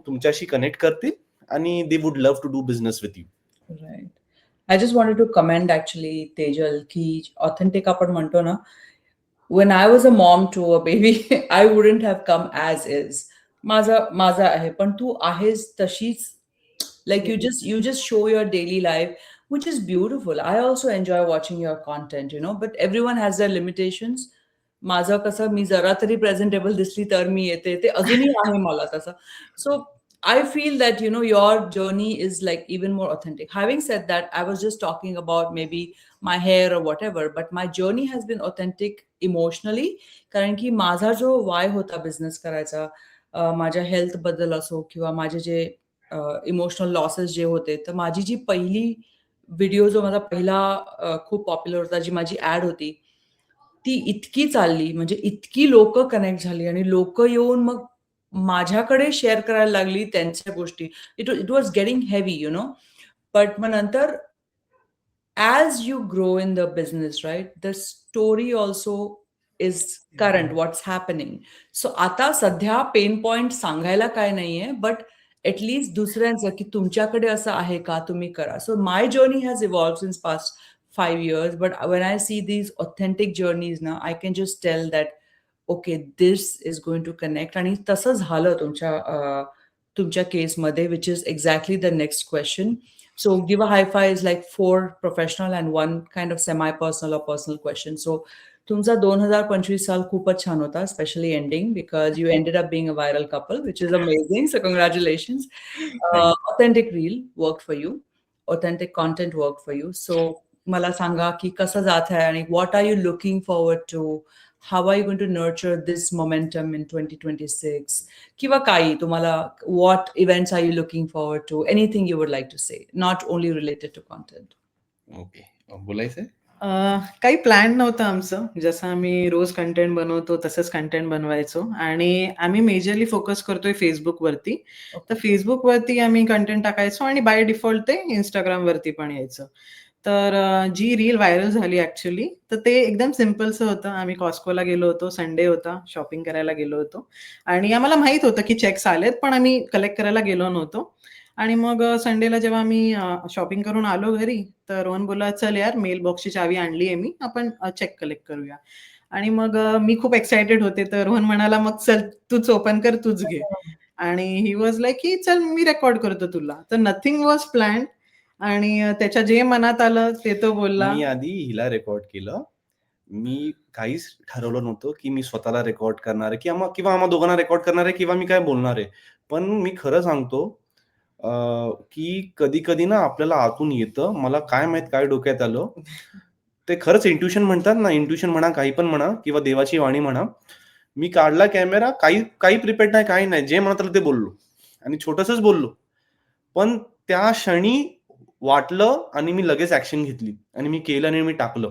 तुमच्याशी कनेक्ट करतील आणि they would love to do business with you. Right. I just wanted to comment actually Tejal, की ऑथेंटिक आपण म्हणतो ना, when I was a mom to a baby, I wouldn't have come as is. माझं आहे. पण तू आहेस तशीच. Like you just show your daily life, which is beautiful. I also enjoy watching your content, but everyone has their limitations. माझं कसं मी जरा तरी presentable दिसली तर मी येते. ते अजूनही आहे मला तसं. So I feel that your journey is like even more authentic. Having said that, I was just talking about maybe my hair or whatever, but my journey has been authentic emotionally. कारण की माझा जो why होता business करायचा, माझ्या health बद्दल असो किंवा माझे जे इमोशनल लॉसेस जे होते, तर माझी जी पहिली व्हिडिओ जो माझा पहिला खूप पॉप्युलर होता, जी माझी ॲड होती, ती इतकी चालली, म्हणजे इतकी लोकं कनेक्ट झाली आणि लोकं येऊन मग माझ्याकडे शेअर करायला लागली त्यांच्या गोष्टी. It was getting heavy, but मग नंतर as you grow in the business, right, the story also is current, what's happening. So आता सध्या पेन पॉइंट सांगायला काय नाहीये, बट ॲटलीस्ट दुसऱ्यांचं की तुमच्याकडे असं आहे का, तुम्ही करा. So my journey has evolved since past 5 years, but when I see these authentic journeys now, I can just tell that okay, this is going to connect. आणि तसं झालं तुमच्या केसमध्ये, which is exactly the next question. So give a high five is like 4 professional and 1 kind of semi-personal or personal question. So तुमचा 2025 साल खूपच छान होता, especially ending because you ended up being a viral couple, which is amazing. So congratulations. Thank Authentic reel worked for you. Authentic content worked for you. So मला सांगा की कसं जात आहे आणि what are you looking forward to? How are you going to nurture this momentum in 2026? किंवा काही तुम्हाला what events are you looking forward to? Anything you would like to say, not only related to content. Okay. बोलायचंय? काही plan नव्हतं आमचं. जसं आम्ही रोज content बनवतो तसंच कंटेंट बनवायचो आणि आम्ही मेजरली फोकस करतोय Facebookवरती. तर Okay. Facebookवरती आम्ही कंटेंट टाकायचो आणि बाय डिफॉल्ट ते Instagramवरती पण यायचं. तर जी रील व्हायरल झाली ॲक्चुअली, तर ते एकदम सिंपलचं होतं. आम्ही Costcoला गेलो होतो, संडे होता, शॉपिंग करायला गेलो होतो आणि आम्हाला माहीत होतं की चेक्स आलेत, पण आम्ही कलेक्ट करायला गेलो नव्हतो. आणि मग संडेला जेव्हा आम्ही शॉपिंग करून आलो घरी, तर रोहन बोलला, "चल यार, मेल बॉक्सची चावी आणली आहे मी, आपण चेक कलेक्ट करूया." आणि मग मी खूप एक्साइटेड होते, तर रोहन म्हणाला, "मग चल तूच ओपन कर, तूच घे." आणि ही वॉज लाइक, की "चल मी रेकॉर्ड करतो तुला." तर नथिंग वॉज प्लॅन्ड आणि त्याच्या जे मनात आलं ते तो बोलला. मी आधी हिला रेकॉर्ड केलं. मी काहीच ठरवलं नव्हतं, की मी स्वतःला रेकॉर्ड करणार आहे किंवा आम्हा दोघांना रेकॉर्ड करणार आहे किंवा मी काय बोलणार आहे. पण मी खरं सांगतो की कधी-कधी ना आपल्याला आतून येतं. मला काय माहीत काय डोक्यात आलं. ते खरंच इंट्युशन म्हणतात ना, इंट्युशन म्हणा, काही पण म्हणा किंवा देवाची वाणी म्हणा. मी काढला कॅमेरा, काही प्रिपेअर्ड नाही, काही नाही. जे मनात आलं ते बोललो आणि छोटंसंच बोललो. पण त्या क्षणी वाटलं आणि मी लगेच ॲक्शन घेतली आणि मी केलं आणि मी टाकलं.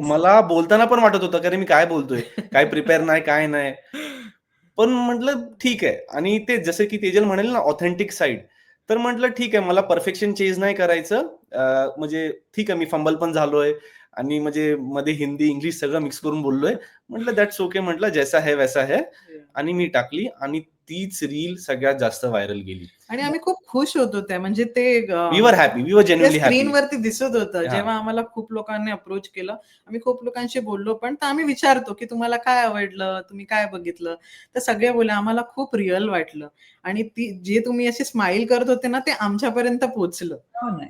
मला बोलताना पण वाटत होतं, की अरे मी काय बोलतोय? काय प्रिपेअर नाही, काय नाही. पण म्हटलं ठीक आहे आणि ते जसं की तेजल म्हणेल ना ऑथेंटिक साइड. तर म्हटलं ठीक आहे मला परफेक्शन चेज नाही करायचं. म्हणजे ठीक आहे मी फंबल पण झालोय आणि म्हणजे मध्ये हिंदी, इंग्लिश सगळं मिक्स करून बोललोय. म्हटलं दॅट्स ओके म्हटलं जैसा है वैसा है आणि मी टाकली आणि तीच रील सगळ्यात जास्त व्हायरल गेली. आणि आम्ही खूप खुश होतो त्या म्हणजे ते we were happy, we were ते जेन्युइनली हॅपी. स्क्रीनवरती दिसत होतं. हां. जेव्हा आम्हाला खूप लोकांनी अप्रोच केलं, आम्ही खूप लोकांशी बोललो पण तर आम्ही विचारतो, की तुम्हाला काय आवडलं? तुम्ही काय बघितलं? तर सगळे बोलले आम्हाला खूप रिअल वाटलं आणि जे तुम्ही असे स्माईल करत होते ना, ते आमच्यापर्यंत पोहोचलं.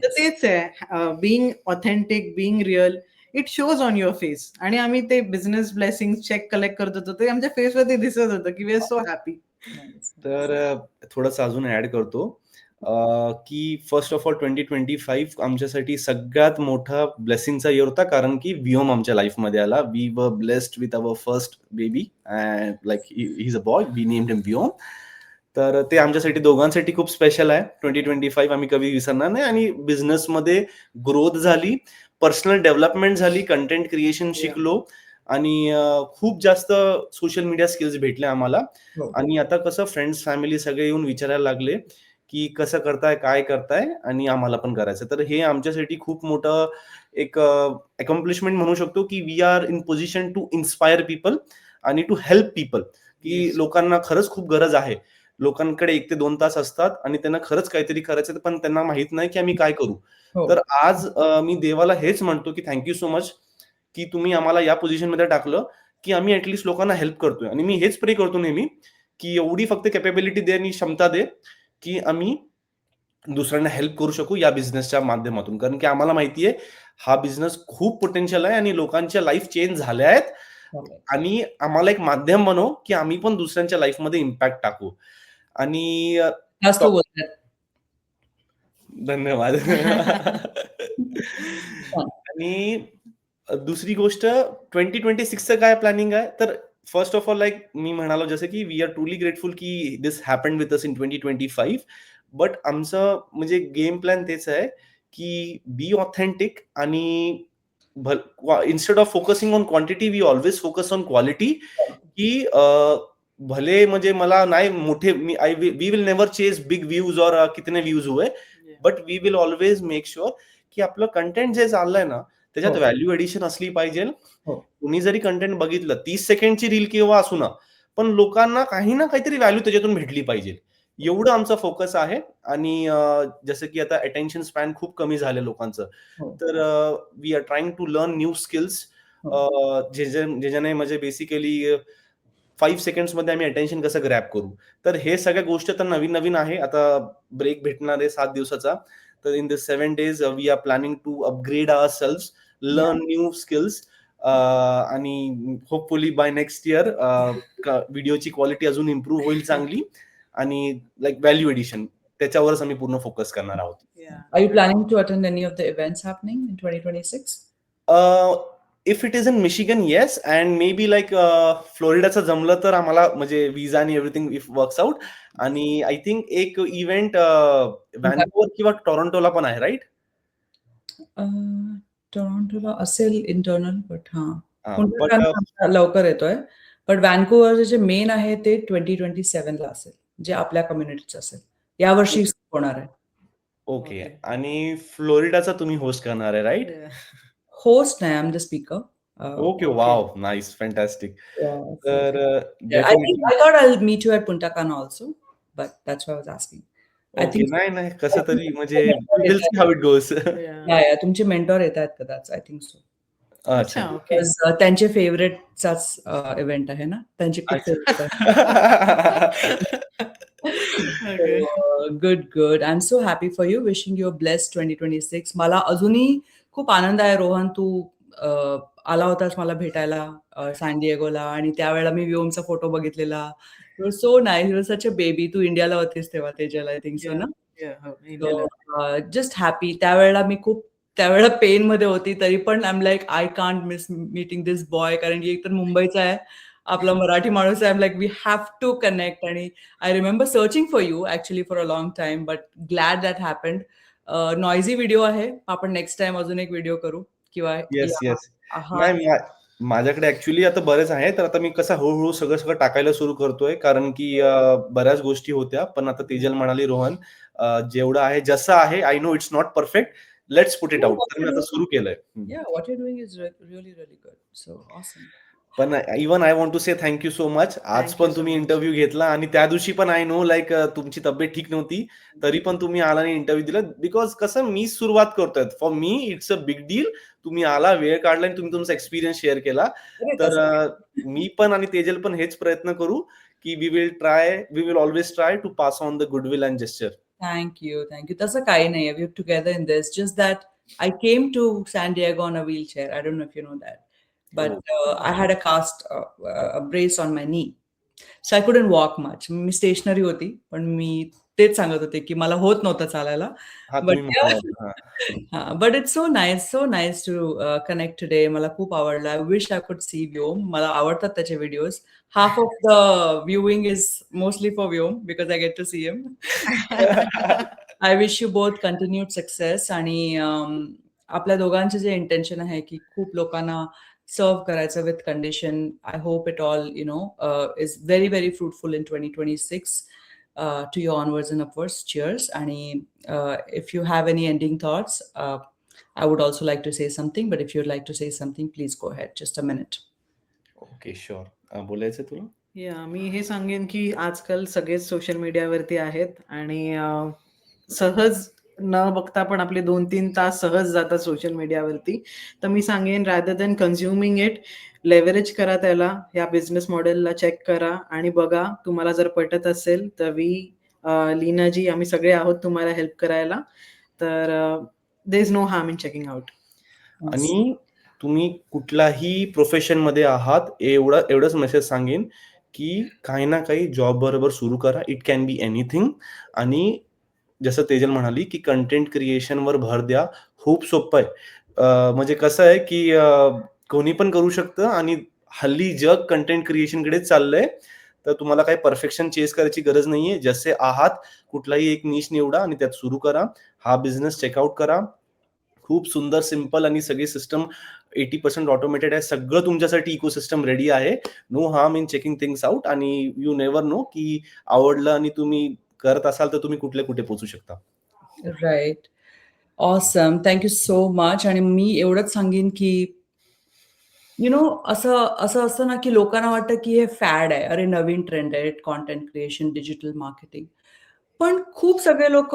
तर तेच आहे being authentic, being real it shows on your face आणि आम्ही ते बिझनेस ब्लेसिंग चेक कलेक्ट करत होतो. ते आमच्या फेसवरती दिसत होतं, की वी आर सो हॅपी. तर थोडंसं अजून ॲड करतो. की फर्स्ट ऑफ ऑल 2025 आमच्यासाठी सगळ्यात मोठा ब्लेसिंगचा इयर होता कारण की व्योम आमच्या लाईफमध्ये आला. We were blessed with our first baby and like he is a boy. We named him Vyom. तर ते आमच्यासाठी दोघांसाठी खूप स्पेशल आहे. 2025 आम्ही कधी विसरणार नाही आणि बिझनेसमध्ये ग्रोथ झाली, पर्सनल डेव्हलपमेंट झाली, कंटेंट क्रिएशन शिकलो आणि खूप जास्त सोशल मीडिया स्किल्स भेटले आम्हाला. आणि आता कसं फ्रेंड्स, फॅमिली सगळे येऊन विचारायला लागले, की कसं करताय, काय करताय आणि आम्हाला पण करायचं. तर हे आमच्यासाठी खूप मोठं एक अकॉम्प्लिशमेंट म्हणू शकतो, की we are in position to inspire people आणि टू हेल्प पीपल, की Yes. लोकांना खरंच खूप गरज आहे. लोकांकडे 1 ते 2 तास असतात आणि त्यांना खरंच काहीतरी करायचं पण त्यांना माहित नाही, की आम्ही काय करू. तर आज मी देवाला हेच म्हणतो, की थँक यू सो मच, की तुम्ही आम्हाला या पोझिशनमध्ये टाकलं, की आम्ही ॲटलीस्ट लोकांना हेल्प करतोय आणि मी हेच प्रे करतो नेहमी, की एवढी फक्त कॅपॅबिलिटी दे आणि क्षमता दे, की आम्ही दुसऱ्यांना हेल्प करू शकू या बिझनेसच्या माध्यमातून. कारण की आम्हाला माहिती आहे, हा बिझनेस खूप पोटेन्शियल आहे आणि लोकांच्या लाईफ चेंज झाल्या आहेत आणि आम्हाला एक माध्यम बनव, की आम्ही पण दुसऱ्यांच्या लाईफमध्ये इम्पॅक्ट टाकू. आणि जास्त बोलतात. धन्यवाद. छान. आणि दुसरी गोष्ट 2026चं काय प्लॅनिंग आहे? तर फर्स्ट ऑफ ऑल लाइक मी म्हणालो जसं की वी आर ट्रुली ग्रेटफुल की this happened with us in 2025. But आमचं म्हणजे गेम प्लॅन तेच आहे, की बी ऑथेंटिक आणि instead of focusing on quantity we always focus on quality. की भले म्हणजे मला नाही मोठे we will never chase big views और कितने व्ह्यूज हुए, but we will always make sure की आपलं कंटेंट जे चाललंय ना त्याच्यात व्हॅल्यू एडिशन असली पाहिजे. तुम्ही जरी कंटेंट बघितलं 30 सेकंडची रील किंवा असू ना, पण लोकांना काही ना काहीतरी व्हॅल्यू त्याच्यातून भेटली पाहिजे. एवढं आमचा फोकस आहे आणि जसं की आता अटेन्शन स्पॅन खूप कमी झालं लोकांचं. तर we are trying to learn new skills ज्याने म्हणजे बेसिकली 5 सेकंड्समध्ये आम्ही अटेन्शन कसं ग्रॅब करू. तर हे सगळ्या गोष्टी तर नवीन-नवीन आहे. आता ब्रेक भेटणार आहे 7 दिवसाचा. तर in this 7 days we are planning to upgrade ourselves, learn new skills आणि होपफुली बाय नेक्स्ट इयर व्हिडिओची क्वालिटी अजून इम्प्रूव्ह होईल चांगली आणि लाइक व्हॅल्यू एडिशन त्याच्यावरच आम्ही पूर्ण फोकस करणार आहोत. Are you planning to attend any of the events happening in 2026? If it is in Michigan yes and maybe like फ्लोरिडाचं जमलं तर आम्हाला म्हणजे विजा आणि एव्हरीथिंग इफ वर्क्स आउट. आणि आय थिंक एक इव्हेंट व्हॅन्कुव्हर किंवा टोरंटोला पण आहे राईट? टोरंटोला असेल इंटरनल बट बट पुन्हा लवकर येतोय. बट व्हॅन्कुव्हर जे मेन आहे ते 2027 ला असेल, जे आपल्या कम्युनिटीचं असेल. यावर्षी होणार आहे. ओके. आणि फ्लोरिडाचा तुम्ही होस्ट करणार आहे राईट? होस्ट नाही, I am the speaker. Okay, wow, nice, fantastic. तर I think I thought I'll meet you at Punta Cana also, but that's why I was asking. I okay. think नाही कसं तरी म्हणजे we will see how it goes. तुमचे mentor येतात कदाच. I think so. अच्छा. Okay. त्यांचे फेवरेटचाच इव्हेंट आहे ना, त्यांचे खूप फेवरेट आहे. Okay. Good good. I am so happy for you. Wishing you a blessed 2026. मला अजूनही खूप आनंद आहे रोहन, तू आला होतास मला भेटायला सॅन डिएगोला, आणि त्यावेळेला मी व्योमचा फोटो बघितलेला. You were so nice. You were such a baby. तू इंडियाला होतीस तेव्हा Tejal, I think so Yeah. ना? Yeah. हो, सो इंडियाला. Just happy. त्यावेळेला मी खूप त्यावेळेला पेनमध्ये होती, तरी पण I am like I can't miss meeting this boy, कारण की एकतर मुंबईचा आहे, आपला मराठी माणूस आहे. I am like we have to connect. आणि I remember searching for you actually for a long time, but glad that happened. Noisy video आहे. आपण नेक्स्ट टाइम अजून एक व्हिडिओ करू किंवा येस, येस. हा. नाही, माझ्याकडे ऍक्च्युअली आता बरेच आहे. तर आता मी कसं हळूहळू सगळं सगळं टाकायला सुरू करतोय, कारण की बऱ्याच गोष्टी होत्या. पण आता तेजल म्हणाली, रोहन, जेवढं आहे, जसं आहे, I know it's not perfect, let's put it No, out. what तर मी you're आता doing, सुरू केलंय. yeah, what you're doing is really, really good. So awesome. पण even I want to say thank you so much. आज Thank you पण so तुम्ही much. Interview घेतला, आणि त्या दिवशी पण आय नो लाईक तुमची तब्येत ठीक नव्हती, तरी पण तुम्ही आला आणि इंटरव्ह्यू दिला. बिकॉज कसं मी सुरुवात करतोय, for me it's a big deal. तुम्ही आला, वेळ काढला, आणि तुम्ही तुमचा एक्सपिरियन्स शेअर केला. अरे तर तसं मी पण आणि तेजल पण हेच प्रयत्न करू की we will always try to pass on the goodwill and gesture. Thank you. तसं काही नाहीये. We together in this. Just that I came to San Diego on a wheelchair. I don't know if you know that. But I had a a brace on my knee. So I couldn't walk much. मी stationary होती, पण मी तेच सांगत होते की मला होत नव्हतं चालायला. हा, बट तुम्ही म्हणाला. But it's so nice to connect today. मला खूप आवडलं. I wish I could see Vyom. मला आवडतात त्याचे videos. Half of the viewing is mostly for Vyom because I get to see him. I wish you both continued success. आणि आपल्या दोघांचे जे इंटेन्शन आहे की खूप लोकांना सर्व करायचं with condition. I hope it all is very very fruitful in 2026. To your onwards and upwards. Cheers. And if you have any ending thoughts, I would also like to say something, but if you'd like to say something, please go ahead. Just a minute. Okay, sure. बोलायचं तुला? मी हे सांगेन की आजकाल सगळेच social मीडियावरती आहेत, आणि सहज न बघता पण आपले 2-3 तास सहज जातात सोशल मीडियावरती. तर मी सांगेन, rather than consuming it, leverage करा त्याला, या बिझनेस मॉडेलला चेक करा आणि बघा. तुम्हाला जर पटत असेल तर लीनाजी, आम्ही सगळे आहोत तुम्हाला हेल्प करायला. तर there is no harm in checking out. आणि तुम्ही कुठलाही प्रोफेशन मध्ये आहात, एवढंच मेसेज सांगेन की काही ना काही जॉब बरोबर सुरू करा. It can be anything. आणि जसं तेजल म्हणाली की कंटेंट क्रिएशनवर भर द्या. खूप सोपं आहे. म्हणजे कसं आहे की कोणी पण करू शकतं, आणि हल्ली जग कंटेंट क्रिएशनकडेच चाललंय. तर तुम्हाला काही परफेक्शन चेस करायची गरज नाहीये. जसे आहात, कुठलाही एक निश निवडा आणि त्यात सुरू करा. हा बिझनेस चेकआउट करा. खूप सुंदर, सिंपल, आणि सगळी सिस्टम 80% ऑटोमेटेड आहे. सगळं तुमच्यासाठी इकोसिस्टम रेडी आहे. No harm in checking things out. आणि यू नेव्हर नो की आवडलं आणि तुम्ही करत असाल तर तुम्ही कुठे पोहोचू शकता. Right. Awesome. Thank you so much. आणि मी एवढंच सांगेन की असं असं असतं ना की लोकांना वाटतं की हे फॅड आहे, अरे नवीन ट्रेंड आहे, कॉन्टेंट क्रिएशन, डिजिटल मार्केटिंग. पण खूप सगळे लोक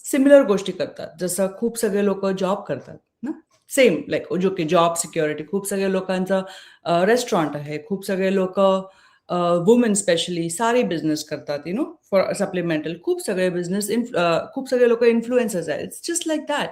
सिमिलर गोष्टी करतात. जसं खूप सगळे लोक जॉब करतात ना, सेम लाईक जो की जॉब सिक्युरिटी. खूप सगळे लोकांचं रेस्टॉरंट आहे. खूप सगळे लोक वुमेन स्पेशली सारी बिझनेस करतात, फॉर सप्लिमेंटल. खूप सगळे खूप सगळे लोक इन्फ्लुएन्सर्स आहेत. It's just like that.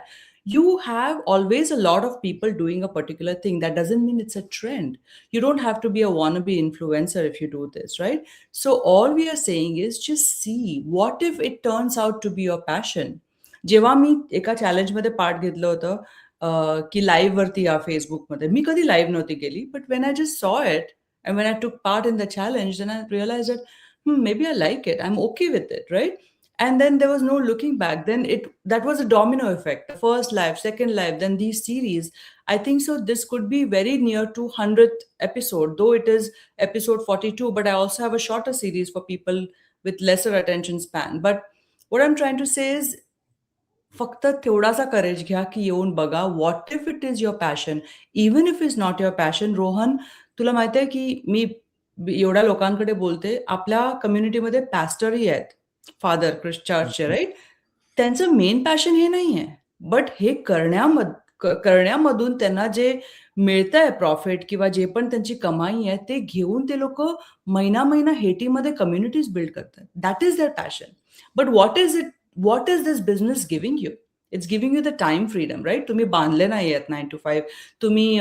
You have always a lot of people doing a particular thing. That doesn't mean it's a trend. You don't have to be a wannabe influencer if you do this, right? So all we are saying is just see what if it turns out to be your passion. जेव्हा मी एका चॅलेंजमध्ये part घेतलं होतं की live वरती या फेसबुकमध्ये, मी कधी live नव्हती गेली, but when I just saw it and when I took part in the challenge, then I realise that maybe I like it, I'm okay with it, right? And then there was no looking back. Then that was a domino effect. The first live, second live, then these series. I think so this could be very near to 100th episode, though it is episode 42, but I also have a shorter series for people with lesser attention span. But what I'm trying to say is, फक्त तेवढासा courage घ्या की येऊन बघा. What if it is your passion, even if is not your passion. Rohan, तुला माहिती आहे की मी एवढ्या लोकांकडे बोलते, आपल्या कम्युनिटीमध्ये पॅस्टरही आहेत, फादर चर्चचे, राईट? त्यांचं मेन पॅशन हे नाहीये, बट हे करण्यामधून त्यांना जे मिळतंय प्रॉफिट किंवा जे पण त्यांची कमाई आहे ते घेऊन ते लोक महिना हेटीमध्ये कम्युनिटीज बिल्ड करतात. That is their passion. But what is this business giving you? It's giving you the time freedom, right? तुम्ही बांधले नाही आहेत 9 to 5. तुम्ही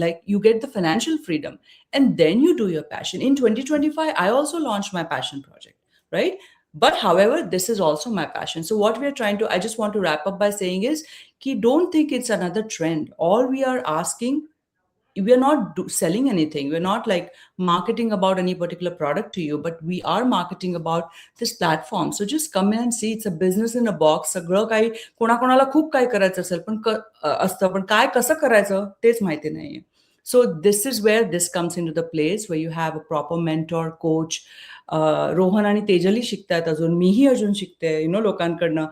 like you get the financial freedom and then you do your passion. In 2025, I also launched my passion project, right? But however, this is also my passion. So what we are trying to, I just want to wrap up by saying is, don't think it's another trend. All we are asking, we are not selling anything. We're not like marketing about any particular product to you, but we are marketing about this platform. So just come in and see. It's a business in a box. सगळं काही कोणाकोणाला खूप काय करायचं असेल पण असतं, पण काय कसं करायचं तेच माहिती नाहीये. So this is where this comes into the place where you have a proper mentor, coach. Rohan आणि तेजली शिकतात, अजून मीही अजून शिकते लोकांकडनं.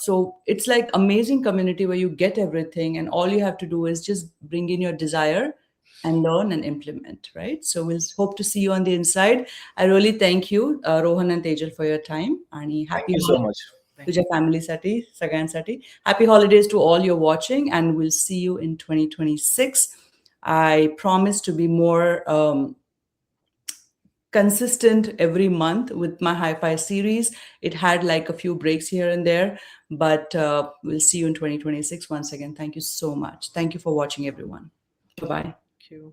So it's like amazing community where you get everything and all you have to do is just bring in your desire and learn and implement, right? So we'll hope to see you on the inside. I really thank you, Rohan and Tejal, for your time. And Thank happy you so much. तुझ्या फॅमिलीसाठी सगळ्यांसाठी happy holidays to all you're watching, and we'll see you in 2026. I promise to be more consistent every month with my hi-fi series. It had like a few breaks here and there, but we'll see you in 2026 once again. Thank you so much. Thank you for watching, everyone. Bye-bye. Thank you.